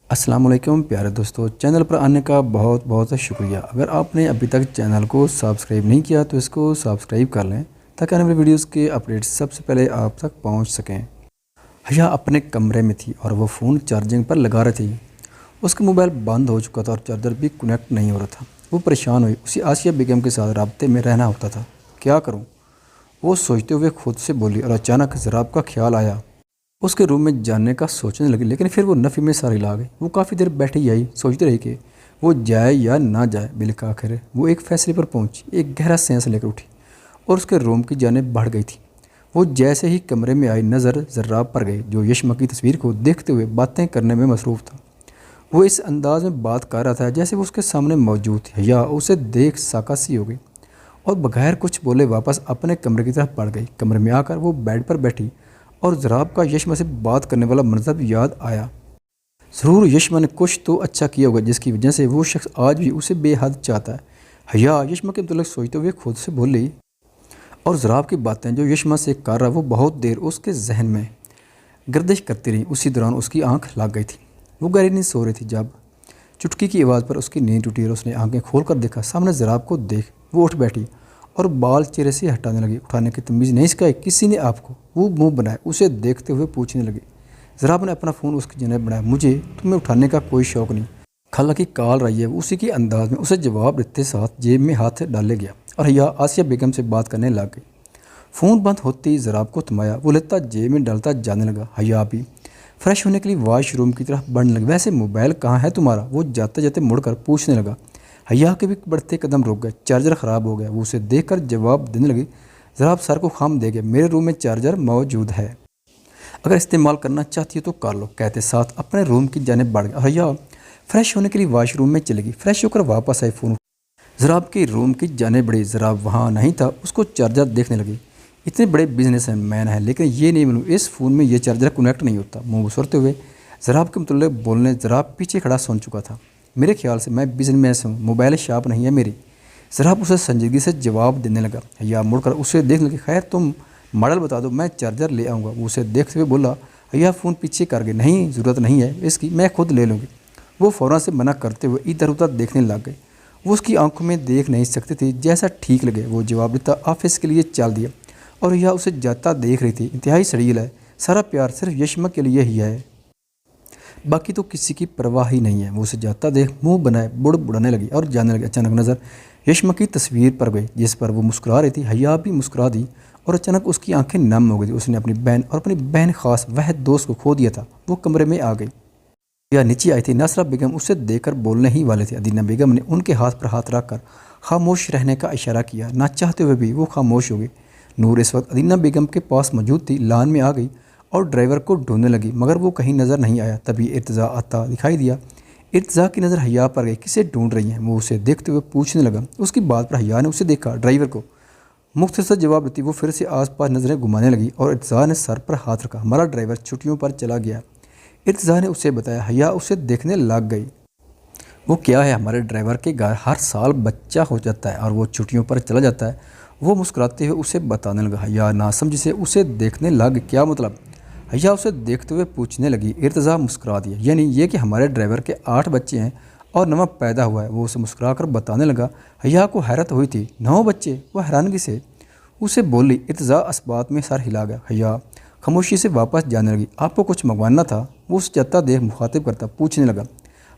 السلام علیکم پیارے دوستو، چینل پر آنے کا بہت بہت شکریہ۔ اگر آپ نے ابھی تک چینل کو سبسکرائب نہیں کیا تو اس کو سبسکرائب کر لیں تاکہ آنے والی ویڈیوز کے اپڈیٹس سب سے پہلے آپ تک پہنچ سکیں۔ حیا اپنے کمرے میں تھی اور وہ فون چارجنگ پر لگا رہی تھی۔ اس کا موبائل بند ہو چکا تھا اور چارجر بھی کنیکٹ نہیں ہو رہا تھا۔ وہ پریشان ہوئی، اسی آسیہ بیگم کے ساتھ رابطے میں رہنا ہوتا تھا۔ کیا کروں، وہ سوچتے ہوئے خود سے بولی، اور اچانک ضراب کا خیال آیا۔ اس کے روم میں جانے کا سوچنے لگی، لیکن پھر وہ نفی میں ساری لا گئی۔ وہ کافی دیر بیٹھی آئی، سوچتی رہی کہ وہ جائے یا نہ جائے۔ بالآخر وہ ایک فیصلے پر پہنچی، ایک گہرا سانس لے کر اٹھی اور اس کے روم کی جانب بڑھ گئی تھی۔ وہ جیسے ہی کمرے میں آئی، نظر ضراب پر گئی، جو یشما کی تصویر کو دیکھتے ہوئے باتیں کرنے میں مصروف تھا۔ وہ اس انداز میں بات کر رہا تھا جیسے وہ اس کے سامنے موجود تھی۔ حیا اسے دیکھ ساکا سی ہو گئی اور بغیر کچھ بولے واپس اپنے کمرے کی طرف بڑھ گئی۔ کمرے میں آ کر وہ بیڈ پر بیٹھی اور ضراب کا یشما سے بات کرنے والا منظر یاد آیا۔ ضرور یشما نے کچھ تو اچھا کیا ہوگا جس کی وجہ سے وہ شخص آج بھی اسے بے حد چاہتا ہے۔ حیا یشما کے متعلق سوچتے ہوئے خود سے بولی، اور ضراب کی باتیں جو یشما سے کر رہا وہ بہت دیر اس کے ذہن میں گردش کرتی رہی۔ اسی دوران اس کی آنکھ لگ گئی تھی۔ وہ گہری نیند سو رہی تھی جب چٹکی کی آواز پر اس کی نیند ٹوٹی اور اس نے آنکھیں کھول کر دیکھا۔ سامنے ضراب کو دیکھ وہ اٹھ بیٹھی اور بال چہرے سے ہٹانے لگی۔ اٹھانے کی تمیز نہیں سکھائی کسی نے آپ کو؟ وہ منہ بنائے اسے دیکھتے ہوئے پوچھنے لگی۔ ضراب نے اپنا فون اس کی جانب بڑھایا۔ مجھے تمہیں اٹھانے کا کوئی شوق نہیں، خالہ کی کال رہی ہے۔ وہ اسی کے انداز میں اسے جواب دیتے ساتھ جیب میں ہاتھ ڈالے گیا اور حیا آسیہ بیگم سے بات کرنے لگ گئی۔ فون بند ہوتے ہی ضراب کو تھمایا، وہ لیتا جیب میں ڈالتا جانے لگا۔ حیا بھی فریش ہونے کے لیے واش روم کی طرف بڑھنے لگی۔ ویسے موبائل کہاں ہے تمہارا؟ وہ جاتے جاتے مڑ کر پوچھنے لگا۔ حیا کے بھی بڑھتے قدم رک گئے۔ چارجر خراب ہو گیا، وہ اسے دیکھ کر جواب دینے لگی۔ ضراب سر کو خم دے گیا۔ میرے روم میں چارجر موجود ہے، اگر استعمال کرنا چاہتی ہو تو کر لو، کہتے ساتھ اپنے روم کی جانب بڑھ گیا۔ حیا فریش ہونے کے لیے واش روم میں چلے گی۔ فریش ہو کر واپس آئی، فون ضراب کے روم کی جانب بڑھی۔ ضراب وہاں نہیں تھا، اس کو چارجر دیکھنے لگی۔ اتنے بڑے بزنس مین ہے لیکن یہ نہیں معلوم اس فون میں یہ چارجر کنیکٹ نہیں ہوتا۔ منہ بسرتے ہوئے ضراب کے متعلق بولنے ضراب پیچھے کھڑا سن چکا تھا۔ میرے خیال سے میں بزنس مین ہوں، موبائل شاپ نہیں ہے میری۔ ضراب اسے سنجیدگی سے جواب دینے لگا۔ حیا مڑ کر اسے دیکھنے لگی۔ خیر تم ماڈل بتا دو، میں چارجر لے آؤں گا۔ وہ اسے دیکھتے ہوئے بولا۔ حیا فون پیچھے کر گئی۔ نہیں ضرورت نہیں ہے اس کی، میں خود لے لوں گی۔ وہ فوراً سے منع کرتے ہوئے ادھر ادھر دیکھنے لگ گئی۔ وہ اس کی آنکھوں میں دیکھ نہیں سکتی تھی، جیسا ٹھیک لگے وہ جواب دیتا آفس کے لیے چل دیا۔ اور حیا اسے جاتا دیکھ رہی تھی۔ انتہائی سڑیل ہے، سارا پیار صرف یشما کے لیے ہی ہے، باقی تو کسی کی پرواہ ہی نہیں ہے۔ وہ اسے جاتا دیکھ منہ بنائے بڑھنے لگی اور جانے لگی۔ اچانک نظر یشما کی تصویر پر گئی جس پر وہ مسکرا رہی تھی۔ حیا بھی مسکرا دی اور اچانک اس کی آنکھیں نم ہو گئی۔ اس نے اپنی بہن اور اپنی بہن خاص واحد دوست کو کھو دیا تھا۔ وہ کمرے میں آ گئی۔ حیا نیچے آئی تھی۔ ناصرہ بیگم اسے دیکھ کر بولنے ہی والے تھے۔ ادینہ بیگم نے ان کے ہاتھ پر ہاتھ رکھ کر خاموش رہنے کا اشارہ کیا۔ نہ چاہتے ہوئے بھی وہ خاموش ہو گئی۔ نور اس وقت ادینہ بیگم کے پاس موجود تھی، لان میں آ گئی اور ڈرائیور کو ڈھونڈنے لگی مگر وہ کہیں نظر نہیں آیا۔ تبھی ارتضیٰ آتا دکھائی دیا۔ ارتضیٰ کی نظر حیا پر گئی۔ کسے ڈھونڈ رہی ہیں؟ وہ اسے دیکھتے ہوئے پوچھنے لگا۔ اس کی بات پر حیا نے اسے دیکھا، ڈرائیور کو مختصر جواب دیتی وہ پھر سے آس پاس نظریں گھمانے لگی اور ارتضیٰ نے سر پر ہاتھ رکھا۔ ہمارا ڈرائیور چھٹیوں پر چلا گیا، ارتضیٰ نے اسے بتایا۔ حیا اسے دیکھنے لگ گئی۔ وہ کیا ہے؟ ہمارے ڈرائیور کے گھر ہر سال بچہ ہو جاتا ہے اور وہ چھٹیوں پر چلا جاتا ہے، وہ مسکراتے ہوئے اسے بتانے لگا۔ حیا ناسمجھی سے اسے دیکھنے لگ، کیا مطلب؟ حیا اسے دیکھتے ہوئے پوچھنے لگی۔ ارتضیٰ مسکرا دیا۔ یعنی یہ کہ ہمارے ڈرائیور کے 8 بچے ہیں اور 9واں پیدا ہوا ہے، وہ اسے مسکرا کر بتانے لگا۔ حیا کو حیرت ہوئی تھی، 9 بچے؟ وہ حیرانگی سے اسے بولی۔ ارتضیٰ اسبات میں سر ہلا گیا۔ حیا خاموشی سے واپس جانے لگی۔ آپ کو کچھ منگوانا تھا؟ وہ اسے جاتا دیکھ مخاطب کرتا پوچھنے لگا۔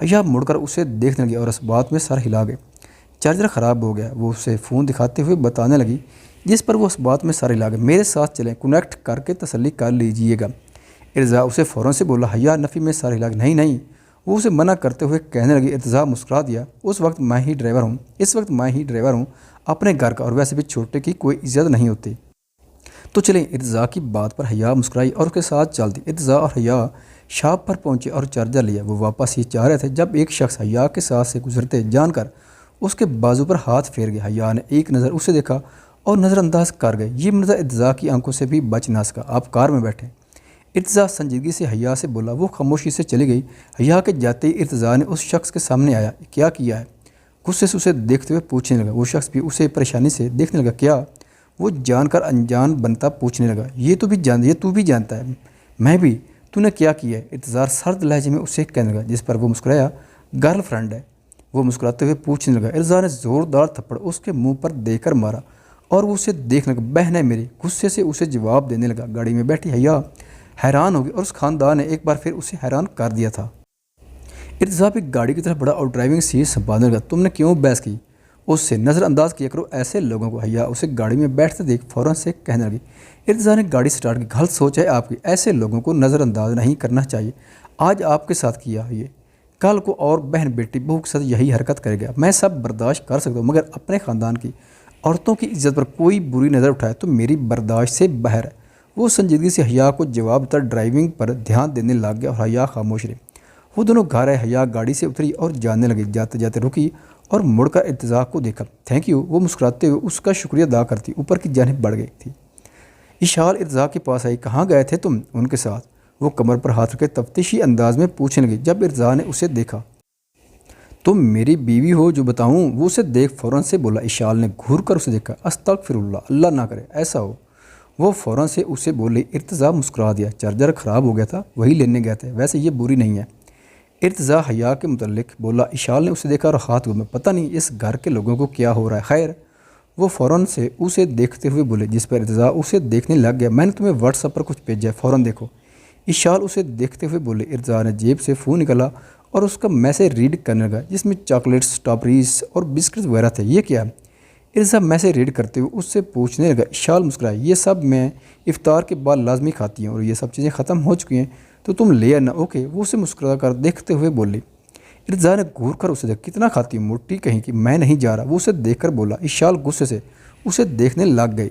حیا مڑ کر اسے دیکھنے لگی اور اسبات میں سر ہلا گئے۔ چارجر خراب ہو گیا، وہ اسے فون دکھاتے ہوئے بتانے لگی جس پر وہ اسبات میں سر ہلا گئے۔ میرے ساتھ چلیں، کنیکٹ کر کے تسلی کر لیجئے گا۔ ارتضیٰ اسے فوراً سے بولا۔ حیا نفی میں سر ہلا گئی۔ نہیں نہیں، وہ اسے منع کرتے ہوئے کہنے لگی۔ ارتضیٰ مسکرا دیا۔ اس وقت میں ہی ڈرائیور ہوں اپنے گھر کا، اور ویسے بھی چھوٹے کی کوئی عزت نہیں ہوتی۔ تو چلیں۔ ارتضیٰ کی بات پر حیا مسکرائی اور اس کے ساتھ چل دی۔ ارتضیٰ اور حیا شاپ پر پہنچے اور چارجر لیا۔ وہ واپس ہی چاہ رہے تھے جب ایک شخص حیا کے ساتھ سے گزرتے جان کر اس کے بازو پر ہاتھ پھیر گیا۔ حیا نے ایک نظر اسے دیکھا اور نظر انداز کر گئے۔ یہ منظر ارتضیٰ کی آنکھوں سے بھی بچ نہ سکا۔ آپ کار میں بیٹھے، ارتضیٰ سنجیدگی سے حیا سے بولا۔ وہ خاموشی سے چلی گئی۔ حیا کے جاتے ہی ارتضیٰ نے اس شخص کے سامنے آیا۔ کیا کیا ہے؟ غصے سے اسے دیکھتے ہوئے پوچھنے لگا۔ وہ شخص بھی اسے پریشانی سے دیکھنے لگا۔ کیا؟ وہ جان کر انجان بنتا پوچھنے لگا۔ یہ تو بھی جانتا ہے، میں بھی، تو نے کیا ہے؟ ارتضا سرد لہجے میں اسے کہنے لگا، جس پر وہ مسکرایا۔ گرل فرینڈ ہے، وہ مسکراتے ہوئے پوچھنے لگا۔ ارتضا نے زوردار تھپڑ اس کے منہ پر دے کر مارا اور وہ اسے دیکھنے لگا۔ بہن ہے میری، غصے سے اسے جواب دینے لگا۔ گاڑی میں بیٹھی حیا حیران ہوگی اور اس خاندان نے ایک بار پھر اسے حیران کر دیا تھا۔ ارتضا بھی گاڑی کی طرف بڑھا اور ڈرائیونگ سیٹ سنبھالنے لگا۔ تم نے کیوں بحث کی؟ اس سے نظر انداز کیا کرو ایسے لوگوں کو۔ حیا اسے گاڑی میں بیٹھتے دیکھ فوراً سے کہنے لگی۔ ارتضا نے گاڑی سٹارٹ کی۔ غلط سوچ ہے آپ کی، ایسے لوگوں کو نظر انداز نہیں کرنا چاہیے۔ آج آپ کے ساتھ کیا یہ، کل کو اور بہن بیٹی بہو کے ساتھ یہی حرکت کرے گا۔ میں سب برداشت کر سکتا ہوں، مگر اپنے خاندان کی عورتوں کی عزت پر کوئی بری نظر اٹھائے تو میری برداشت سے باہر ہے۔ وہ سنجیدگی سے حیا کو جواب دیتا ڈرائیونگ پر دھیان دینے لگ گیا اور حیا خاموش رہی۔ وہ دونوں گھر آئے۔ حیا گاڑی سے اتری اور جانے لگی۔ جاتے جاتے رکی اور مڑ کر ارتضا کو دیکھا۔ تھینک یو، وہ مسکراتے ہوئے اس کا شکریہ ادا کرتی اوپر کی جانب بڑھ گئی تھی۔ اشال ارتضا کے پاس آئی۔ کہاں گئے تھے تم ان کے ساتھ؟ وہ کمر پر ہاتھ رکھے تفتیشی انداز میں پوچھنے لگی۔ جب ارتضا نے اسے دیکھا، تم میری بیوی ہو جو بتاؤں؟ وہ اسے دیکھ فوراً سے بولا۔ اشال نے گھور کر اسے دیکھا۔ استغفر اللہ، اللہ نہ کرے ایسا ہو۔ وہ فوراً سے اسے بولی۔ ارتضا مسکرا دیا۔ چارجر خراب ہو گیا تھا، وہی لینے گئے تھے، ویسے یہ بری نہیں ہے۔ ارتضا حیا کے متعلق بولا۔ اشال نے اسے دیکھا اور ہاتھ میں پتہ نہیں اس گھر کے لوگوں کو کیا ہو رہا ہے، خیر۔ وہ فوراً سے اسے دیکھتے ہوئے بولے، جس پر ارتضا اسے دیکھنے لگ گیا۔ میں نے تمہیں واٹس ایپ پر کچھ بھیجا ہے، فوراً دیکھو۔ اشال اسے دیکھتے ہوئے بولے۔ ارتضا نے جیب سے فون نکالا اور اس کا میسیج ریڈ کرنے لگا، جس میں چاکلیٹس، اسٹرابریز اور بسکٹس وغیرہ تھے۔ یہ کیا ہے؟ ارتضا میسیج ریڈ کرتے ہوئے اس سے پوچھنے لگا۔ اشال مسکرایا۔ یہ سب میں افطار کے بعد لازمی کھاتی ہوں اور یہ سب چیزیں ختم ہو چکی ہیں تو تم لے آنا، اوکے؟ وہ اسے مسکرا کر دیکھتے ہوئے بولی۔ ارتضا نے گھور کر اسے دیکھا۔ کتنا کھاتی ہوں موٹی کہیں کی، میں نہیں جا رہا، وہ اسے دیکھ کر بولا۔ اشال غصے سے اسے دیکھنے لگ گئی۔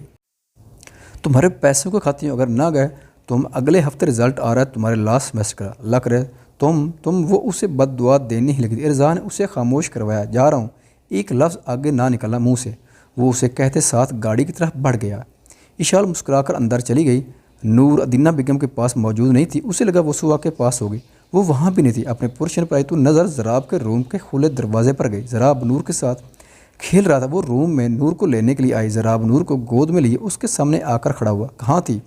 تمہارے پیسوں کو کھاتی ہوں، اگر نہ گئے تم اگلے ہفتے رزلٹ آ رہا ہے تمہارے لاسٹ سیمسٹر کا، اللہ کرے تم وہ اسے بد دعا دینے ہی لگی۔ ارتضا نے اسے خاموش کروایا۔ جا رہا ہوں، ایک لفظ آگے نہ نکلا منہ سے۔ وہ اسے کہتے ساتھ گاڑی کی طرف بڑھ گیا۔ اشال مسکرا کر اندر چلی گئی۔ نور ادینہ بیگم کے پاس موجود نہیں تھی۔ اسے لگا وہ سوا کے پاس ہوگی، وہ وہاں بھی نہیں تھی۔ اپنے پورشن پر آئی تو نظر زراب کے روم کے کھلے دروازے پر گئی۔ زراب نور کے ساتھ کھیل رہا تھا۔ وہ روم میں نور کو لینے کے لیے آئی۔ زراب نور کو گود میں لیے اس کے سامنے آ کر کھڑا ہوا۔ کہاں تھی؟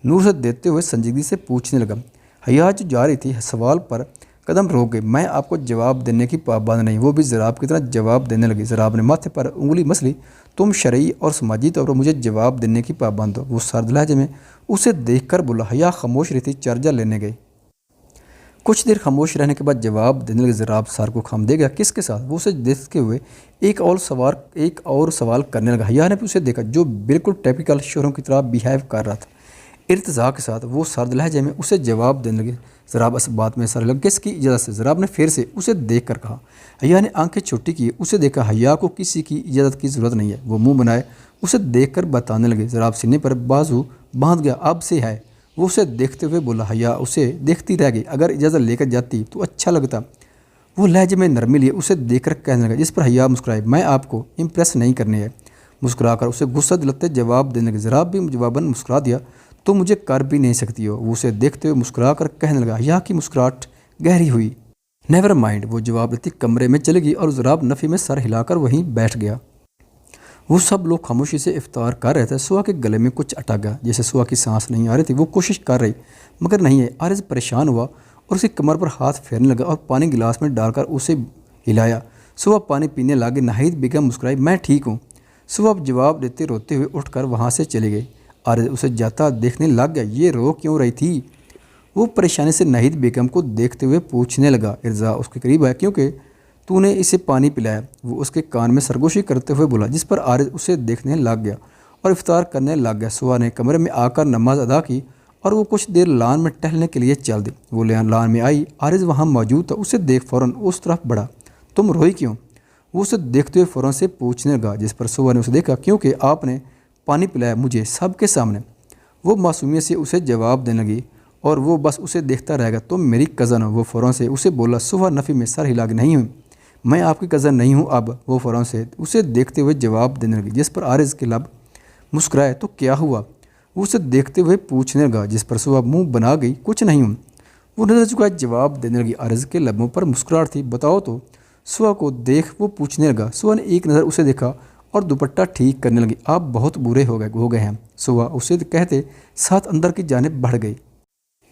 نور سے دیتے ہوئے سنجیدگی سے پوچھنے لگا۔ حیا جو جا رہی تھی سوال پر قدم روک گئی۔ میں آپ کو جواب دینے کی پابند نہیں۔ وہ بھی زراب کی طرح جواب دینے لگی۔ زراب نے ماتھے پر انگلی مس لی۔ تم شرعی اور سماجی طور پر مجھے جواب دینے کی پابند ہو۔ وہ سرد لہجے میں اسے دیکھ کر بولا۔ حیا خاموش رہی تھی، چارجر لینے گئی۔ کچھ دیر خاموش رہنے کے بعد جواب دینے لگے۔ زراب سر کو خم دے گیا۔ کس کے ساتھ؟ وہ اسے دیکھتے ہوئے ایک اور سوال کرنے لگا۔ حیا نے بھی اسے دیکھا جو بالکل ٹیپیکل شوہروں کی طرح بیہیو کر رہا تھا۔ ارتضا کے ساتھ۔ وہ سرد لہجے میں اسے جواب دینے لگے۔ زراب اس بات میں سر لگا۔ کس کی اجازت سے؟ زراب نے پھر سے اسے دیکھ کر کہا۔ حیا نے آنکھیں چھوٹی کی، اسے دیکھا۔ حیا کو کسی کی اجازت کی ضرورت نہیں ہے۔ وہ منہ بنائے اسے دیکھ کر بتانے لگے۔ زراب سینے پر بازو باندھ گیا۔ اب سے ہے۔ وہ اسے دیکھتے ہوئے بولا۔ حیا اسے دیکھتی رہ گئی۔ اگر اجازت لے کر جاتی تو اچھا لگتا۔ وہ لہجے میں نرمی لیے اسے دیکھ کر کہنے لگا، جس پر حیا مسکرائی۔ میں آپ کو امپریس نہیں کرنی ہے۔ مسکرا کر اسے غصہ دلاتے جواب دینے لگے۔ زراب بھی جواباً مسکرا دیا۔ تو مجھے کر بھی نہیں سکتی ہو۔ وہ اسے دیکھتے ہوئے مسکرا کر کہنے لگا۔ حیا کی مسکراہٹ گہری ہوئی۔ نیور مائنڈ، وہ جواب دیتی کمرے میں چلے گئی اور زراب نفی میں سر ہلا کر وہیں بیٹھ گیا۔ وہ سب لوگ خاموشی سے افطار کر رہے تھے۔ سوا کے گلے میں کچھ اٹک گیا، جیسے سوا کی سانس نہیں آ رہی تھی۔ وہ کوشش کر رہی مگر نہیں ہے۔ عارض پریشان ہوا اور اسے کمر پر ہاتھ پھیرنے لگا اور پانی گلاس میں ڈال کر اسے ہلایا۔ سوا پانی پینے لگی۔ ناہید بیگم مسکرائی۔ میں ٹھیک ہوں۔ سوا جواب دیتے روتے ہوئے اٹھ کر وہاں سے چلی گئی۔ عارض اسے جاتا دیکھنے لگ گیا۔ یہ رو کیوں رہی تھی؟ وہ پریشانی سے ناہید بیگم کو دیکھتے ہوئے پوچھنے لگا۔ ارتضا اس کے قریب آیا۔ کیونکہ تو نے اسے پانی پلایا، وہ اس کے کان میں سرگوشی کرتے ہوئے بولا، جس پر عارض اسے دیکھنے لگ گیا اور افطار کرنے لگ گیا۔ سوا نے کمرے میں آ کر نماز ادا کی اور وہ کچھ دیر لان میں ٹہلنے کے لیے چل دی۔ وہ لان میں آئی، عارض وہاں موجود تھا۔ اسے دیکھ فوراً اس طرف بڑھا۔ تم روئی کیوں؟ وہ اسے دیکھتے ہوئے فوراً سے پوچھنے لگا، جس پر سوا نے اسے دیکھا۔ کیونکہ آپ نے پانی پلایا مجھے سب کے سامنے۔ وہ معصومیت سے اسے جواب دینے لگی اور وہ بس اسے دیکھتا رہ گا۔ تم میری کزن ہو۔ وہ فوراً سے اسے بولا۔ سوا نفی میں سر ہلا کے نہیں ہوں، میں آپ کی کزن نہیں ہوں اب۔ وہ فوراً سے اسے دیکھتے ہوئے جواب دینے لگی، جس پر عارض کے لب مسکرائے۔ تو کیا ہوا؟ وہ اسے دیکھتے ہوئے پوچھنے لگا، جس پر سوا منہ بنا گئی۔ کچھ نہیں ہوں۔ وہ نظر چکا جواب دینے لگی۔ عارض کے لبوں پر مسکراہٹ تھی۔ بتاؤ تو۔ سوا کو دیکھ وہ پوچھنے لگا۔ سوا نے ایک نظر اسے دیکھا اور دوپٹہ ٹھیک کرنے لگی۔ آپ بہت برے ہو گئے ہیں۔ سوا اسے کہتے ساتھ اندر کی جانب بڑھ گئی۔